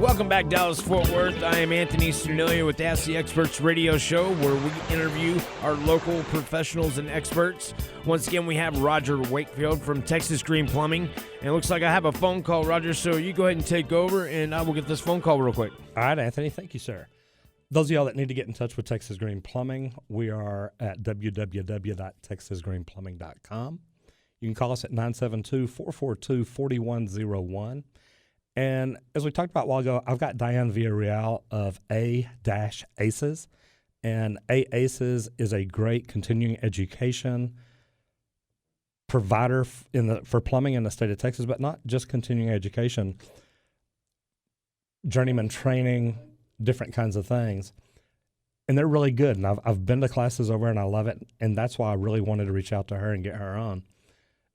Welcome back, Dallas-Fort Worth. I am Anthony Cernelia with Ask the Experts radio show, where we interview our local professionals and experts. Once again, we have Roger Wakefield from Texas Green Plumbing. And it looks like I have a phone call, Roger, so you go ahead and take over, and I will get this phone call real quick. All right, Anthony. Thank you, sir. Those of y'all that need to get in touch with Texas Green Plumbing, we are at www.texasgreenplumbing.com. You can call us at 972-442-4101. And as we talked about a while ago, I've got Diane Villarreal of A-ACES. And A-ACES is a great continuing education provider for plumbing in the state of Texas, but not just continuing education, journeyman training, different kinds of things. And they're really good. And I've been to classes over and I love it. And that's why I really wanted to reach out to her and get her on.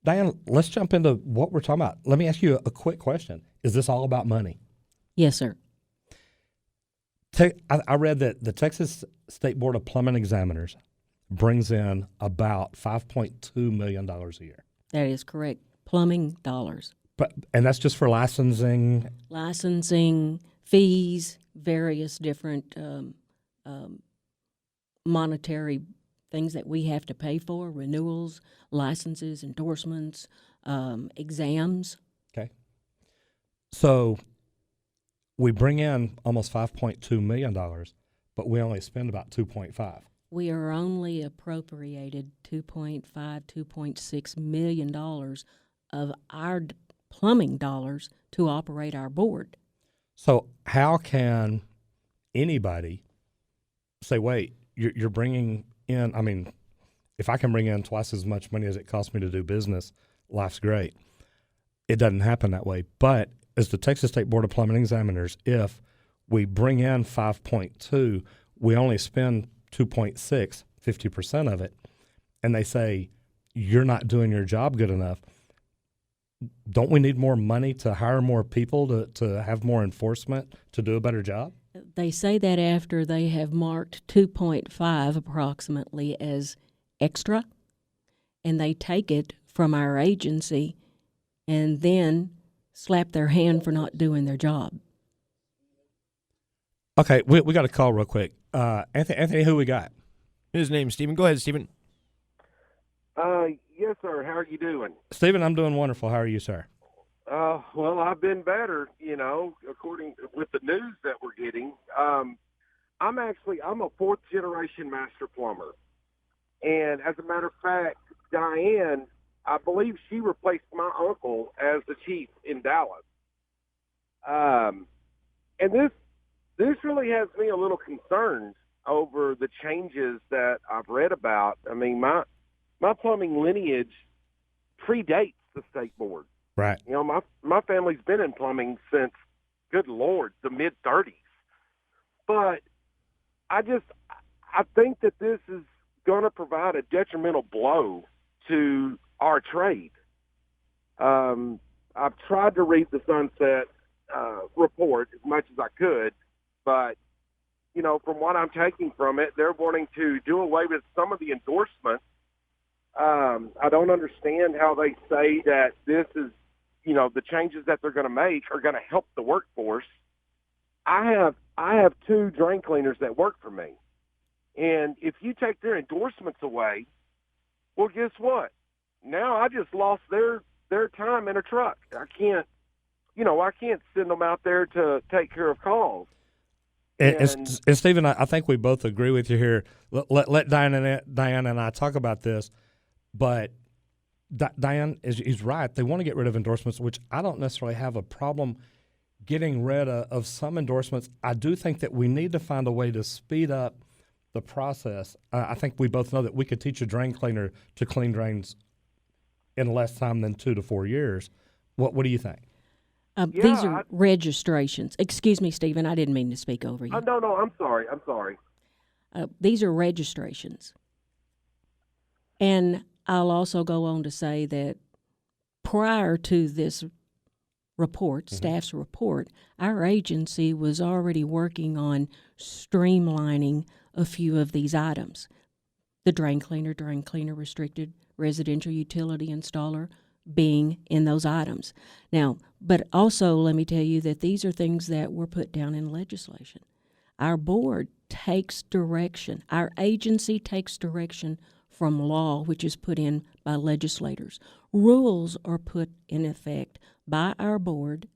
Diane, let's jump into what we're talking about. Let me ask you a quick question. Is this all about money? Yes, sir. I read that the Texas State Board of Plumbing Examiners brings in about $5.2 million a year. That is correct. Plumbing dollars. And that's just for licensing? Licensing, fees, various different monetary things that we have to pay for, renewals, licenses, endorsements, exams. Okay. So we bring in almost $5.2 million, but we only spend about $2.5. We are only appropriated $2.6 million of our plumbing dollars to operate our board. So how can anybody say, wait, you're bringing in, I mean, if I can bring in twice as much money as it costs me to do business, life's great. It doesn't happen that way. But as the Texas State Board of Plumbing Examiners, if we bring in 5.2, we only spend 2.6, 50% of it, and they say, you're not doing your job good enough, don't we need more money to hire more people, to have more enforcement, to do a better job? They say that after they have marked 2.5 approximately as extra, and they take it from our agency and then slap their hand for not doing their job. Okay, we got a call real quick. Anthony, who we got? His name's Stephen. Go ahead, Stephen. Yes, sir. How are you doing? Stephen, I'm doing wonderful. How are you, sir? Well, I've been better, according with the news that we're getting. I'm a fourth-generation master plumber. And as a matter of fact, Diane, I believe she replaced my uncle as the chief in Dallas. And this really has me a little concerned over the changes that I've read about. I mean, my plumbing lineage predates the state board. Right. My family's been in plumbing since, good Lord, the mid-30s. But I think that this is going to provide a detrimental blow to our trade. I've tried to read the Sunset report as much as I could, but, from what I'm taking from it, they're wanting to do away with some of the endorsements. I don't understand how they say that this is, the changes that they're going to make are going to help the workforce. I have two drain cleaners that work for me. And if you take their endorsements away, well, guess what? Now I just lost their time in a truck. I can't send them out there to take care of calls. And Stephen, I think we both agree with you here. Let Diane and I talk about this. But Diane is right. They want to get rid of endorsements, which I don't necessarily have a problem getting rid of some endorsements. I do think that we need to find a way to speed up the process. I think we both know that we could teach a drain cleaner to clean drains in less time than 2 to 4 years. What do you think? These are registrations. Excuse me, Stephen. I didn't mean to speak over you. No, I'm sorry. These are registrations. And I'll also go on to say that prior to this report, staff's report, our agency was already working on streamlining a few of these items. The drain cleaner restricted, residential utility installer, being in those items. Now, but also let me tell you that these are things that were put down in legislation. Our board takes direction. Our agency takes direction from law, which is put in by legislators. Rules are put in effect by our board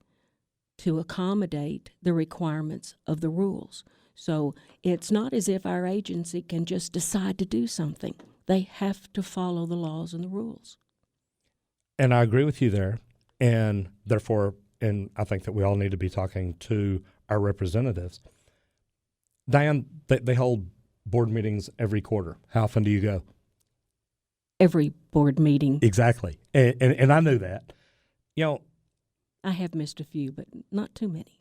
to accommodate the requirements of the rules. So it's not as if our agency can just decide to do something. They have to follow the laws and the rules. And I agree with you there. And therefore, and I think that we all need to be talking to our representatives. Diane, they hold board meetings every quarter. How often do you go? Every board meeting. Exactly. And I knew that. You know, I have missed a few, but not too many.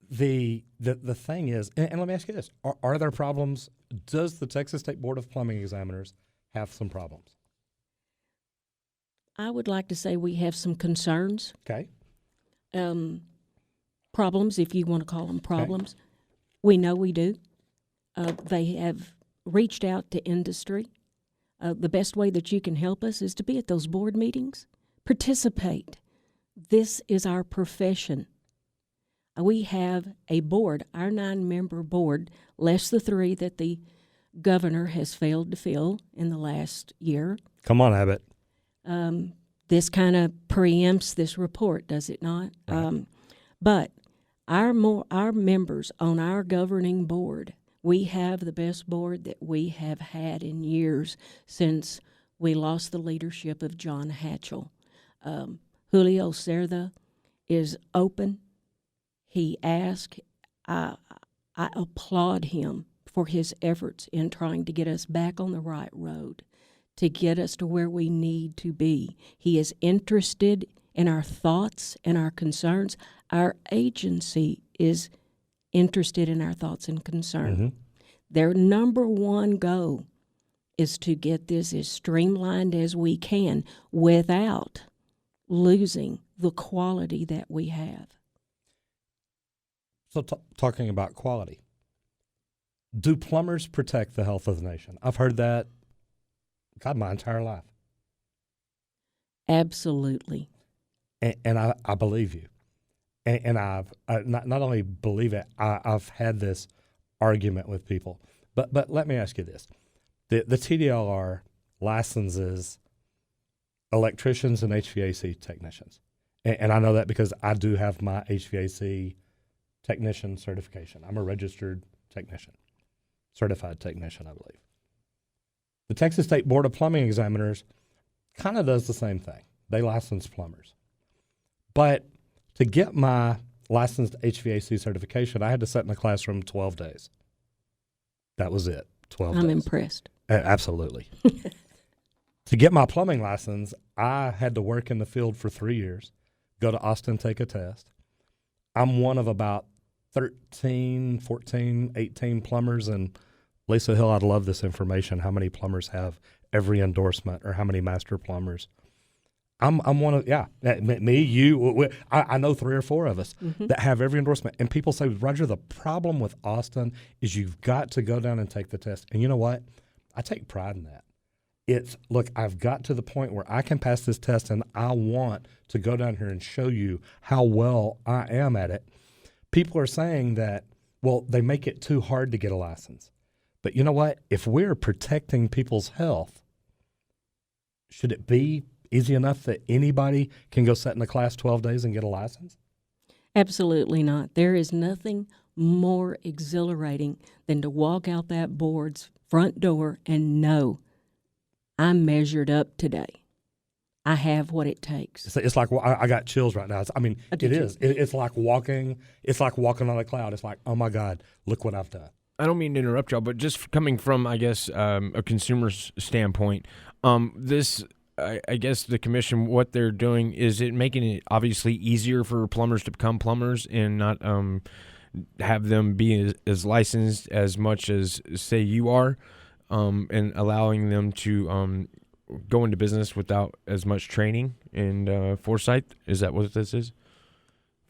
The thing is, and let me ask you this, are there problems? Does the Texas State Board of Plumbing Examiners have some problems? I would like to say we have some concerns. Okay. Problems, if you want to call them problems. Okay. We know we do. They have reached out to industry. The best way that you can help us is to be at those board meetings. Participate. This is our profession. We have a board, our 9-member board, less the 3 that the governor has failed to fill in the last year. Come on, Abbott. This kind of preempts this report, does it not? Right. But our members on our governing board, we have the best board that we have had in years since we lost the leadership of John Hatchell. Julio Cerda is open. He asked. I applaud him for his efforts in trying to get us back on the right road, to get us to where we need to be. He is interested in our thoughts and our concerns. Our agency is interested in our thoughts and concerns. Mm-hmm. Their number one goal is to get this as streamlined as we can without losing the quality that we have. So talking about quality, do plumbers protect the health of the nation? I've heard that, God, my entire life. Absolutely. And I believe you. And I not only believe it, I've had this argument with people. But let me ask you this. The TDLR licenses electricians and HVAC technicians. And I know that because I do have my HVAC technician certification. I'm a registered technician, certified technician, I believe. The Texas State Board of Plumbing Examiners kind of does the same thing. They license plumbers. But to get my licensed HVAC certification, I had to sit in the classroom 12 days. That was it, 12 days. I'm impressed. Absolutely. To get my plumbing license, I had to work in the field for 3 years, go to Austin, take a test. I'm one of about 13, 14, 18 plumbers, and Lisa Hill, I'd love this information, how many plumbers have every endorsement or how many master plumbers. I'm one of, me, you, I know 3 or 4 of us that have every endorsement. And people say, Roger, the problem with Austin is you've got to go down and take the test. And you know what? I take pride in that. Look, I've got to the point where I can pass this test, and I want to go down here and show you how well I am at it. People are saying that, well, they make it too hard to get a license. But you know what? If we're protecting people's health, should it be easy enough that anybody can go sit in a class 12 days and get a license? Absolutely not. There is nothing more exhilarating than to walk out that board's front door and know I'm measured up today. I have what it takes. It's like, well, I got chills right now. It is. It's like walking. It's like walking on a cloud. It's like, oh my God, look what I've done. I don't mean to interrupt y'all, but just coming from, I guess, a consumer's standpoint, I guess the commission, what they're doing is it making it obviously easier for plumbers to become plumbers and not have them be as licensed as much as, say, you are, and allowing them to go into business without as much training and foresight. Is that what this is?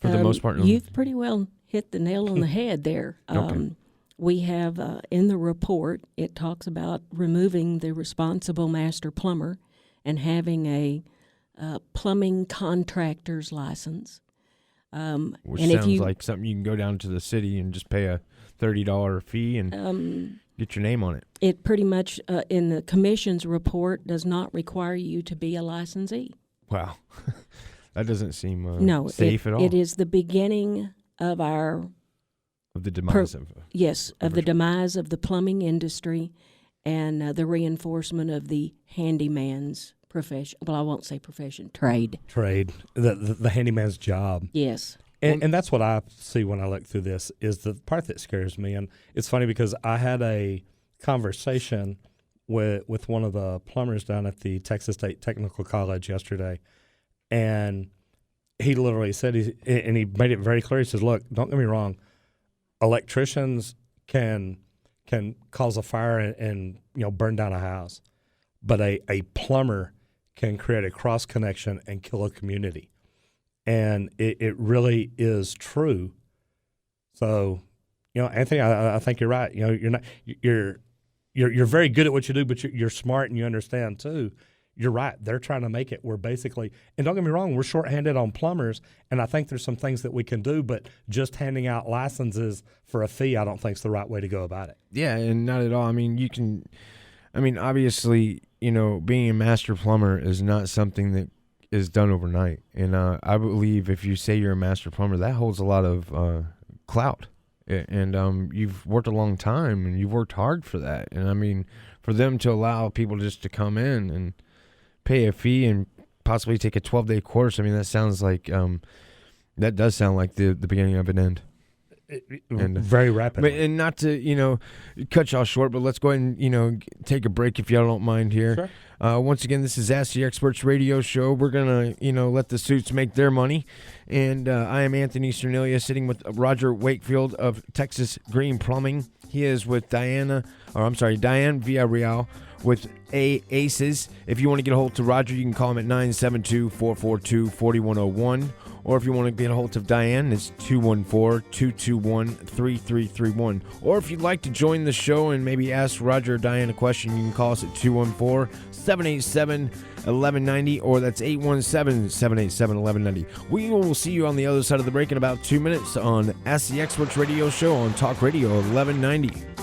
For the most part? You've pretty well hit the nail on the head there. Okay. We have, in the report, it talks about removing the responsible master plumber and having a plumbing contractor's license. Which and sounds if you, like something you can go down to the city and just pay a $30 fee and get your name on it. it pretty much in the commission's report does not require you to be a licensee. Wow. That doesn't seem safe at all. It is the beginning of our of the demise of the demise of the plumbing industry, and the reinforcement of the handyman's profession. Well, I won't say profession, trade. The handyman's job. Yes. And that's what I see when I look through this, is the part that scares me. And it's funny because I had a conversation with one of the plumbers down at the Texas State Technical College yesterday, and he literally said, and he made it very clear, he says, look, don't get me wrong, electricians can cause a fire and burn down a house, but a plumber can create a cross connection and kill a community. And it really is true. So, Anthony, I think you're right. You're very good at what you do, but you're smart and you understand too. You're right. They're trying to make it where basically, and don't get me wrong, we're shorthanded on plumbers, and I think there's some things that we can do, but just handing out licenses for a fee, I don't think is the right way to go about it. Yeah, and not at all. I mean, obviously, being a master plumber is not something that is done overnight. And I believe if you say you're a master plumber, that holds a lot of clout. And you've worked a long time, and you've worked hard for that. And, I mean, for them to allow people just to come in and pay a fee and possibly take a 12-day course, I mean, that sounds like that does sound like the beginning of an end. And very rapidly. And not to, cut y'all short, but let's go ahead and, take a break if y'all don't mind here. Sure. Once again, this is Ask the Experts radio show. We're going to, let the suits make their money. And I am Anthony Cernelia, sitting with Roger Wakefield of Texas Green Plumbing. He is with Diane Villarreal with ACES. If you want to get a hold to Roger, you can call him at 972-442-4101. Or if you want to get a hold of Diane, it's 214-221-3331. Or if you'd like to join the show and maybe ask Roger or Diane a question, you can call us at 214-787-1190, or that's 817-787-1190. We will see you on the other side of the break in about 2 minutes on Ask the Experts radio show on Talk Radio 1190.